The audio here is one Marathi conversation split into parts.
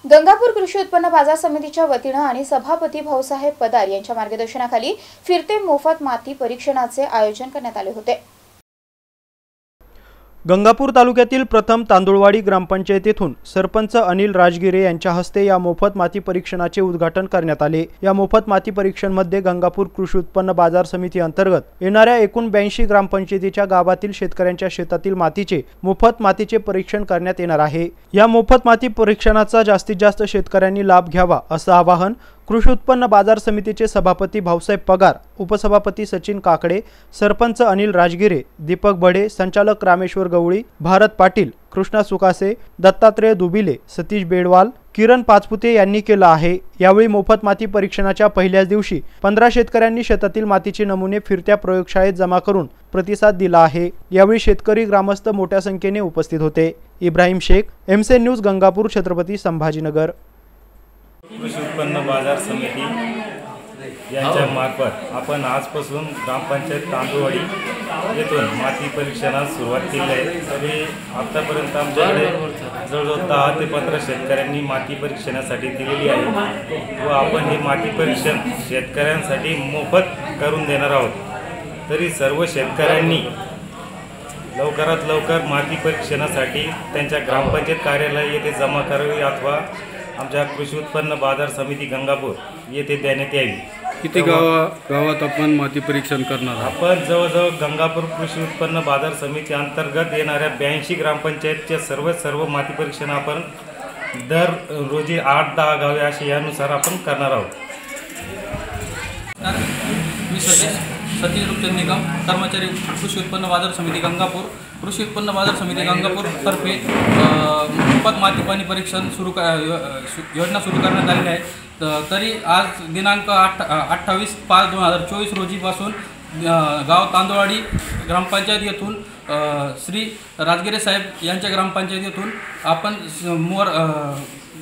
गंगापूर कृषी उत्पन्न बाजार समितीच्या वतीने आणि सभापती भाऊसाहेब पदार यांच्या मार्गदर्शनाखाली फिरते मोफत माती परीक्षणाचे आयोजन करण्यात आले होते। गंगापूर तालुक्यातील प्रथम तांदुळवाडी ग्रामपंचायतीतून सरपंच अनिल राजगिरे यांच्या हस्ते या मोफत माती परीक्षणाचे उद्घाटन करण्यात आले। या मोफत माती परीक्षणमध्ये गंगापूर कृषी उत्पन्न बाजार समिती अंतर्गत येणाऱ्या एकूण 82 ग्रामपंचायतीच्या गावातील शेतकऱ्यांच्या शेतातील मातीचे मोफत मातीचे परीक्षण करण्यात येणार आहे। या मोफत माती परीक्षणाचा जास्तीत जास्त शेतकऱ्यांनी लाभ घ्यावा असं आवाहन कृषी उत्पन्न बाजार समितीचे सभापती भाऊसाहेब पगार, उपसभापती सचिन काकडे, सरपंच अनिल राजगिरे, दीपक बडे, संचालक रामेश्वर गवळी, भारत पाटील, कृष्णा सुकासे, दत्तात्रय दुबिले, सतीश बेडवाल, किरण पाचपुते यांनी केलं आहे। यावेळी मोफत माती परीक्षणाच्या पहिल्याच दिवशी 15 शेतकऱ्यांनी शेतातील मातीचे नमुने फिरत्या प्रयोगशाळेत जमा करून प्रतिसाद दिला आहे। यावेळी शेतकरी ग्रामस्थ मोठ्या संख्येने उपस्थित होते। Ibrahim Shaikh, MCN news, Gangapur, Chhatrapati Sambhajinagar. कृषी उत्पन्न बाजार समिती यांच्या मार्फत आपण आजपासून ग्रामपंचायत तांदुळवाडी येथून माती परीक्षणास सुरुवात केली आहे। तरी आतापर्यंत आमच्याकडे जवळजवळ 10 ते 15 शेतकऱ्यांनी माती परीक्षणासाठी दिलेली आहे व आपण हे माती परीक्षण शेतकऱ्यांसाठी मोफत करून देणार आहोत। तरी सर्व शेतकऱ्यांनी लवकरात लवकर माती परीक्षणासाठी त्यांच्या ग्रामपंचायत कार्यालय येथे जमा करावी अथवा आमच्या कृषी उत्पन्न बाजार समिती गंगापूर येथे देण्यात यावी। किती गावात आपण माती परीक्षण करणार आहोत? आपण जवळजवळ गंगापूर कृषी उत्पन्न बाजार समिती अंतर्गत येणाऱ्या 82 ग्रामपंचायतच्या सर्व माती परीक्षण आपण दर रोजी 8-10 गावे असे यानुसार आपण करणार आहोत। मी सतीश रूपचंद निगम, कर्मचारी कृषी उत्पन्न बाजार समिती गंगापूर। कृषी उत्पन्न बाजार समिती गंगापूर तर्फे मोफत माती पाणी परीक्षण योजना सुरू करण्यात आलेली आहे। तरी आज दिनांक 28/5/2024 रोजीपासून गाव तांदुळवाडी ग्रामपंचायत येथून श्री राजगिरे साहेब यांच्या ग्रामपंचायत येथून आपण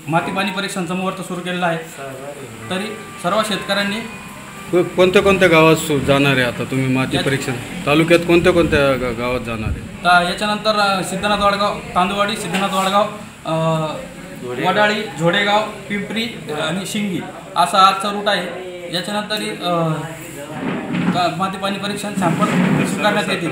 माती पाणी परीक्षणाचा मुहूर्त सुरू केलेला आहे। तरी सर्व शेतकऱ्यांनी कोणत्या गावात जाणार आहे? आता तुम्ही माती परीक्षण तालुक्यात कोणत्या गावात जाणार आहे? याच्यानंतर सिद्धनाथ वाडगाव, तांदुळवाडी, सिद्धनाथ वाडगाव, वडाळी, झोडेगाव, पिंपरी आणि शिंगी असा आजचा रूट आहे। याच्यानंतर माती पाणी परीक्षण सॅम्पल स्वीकारण्यात येतील।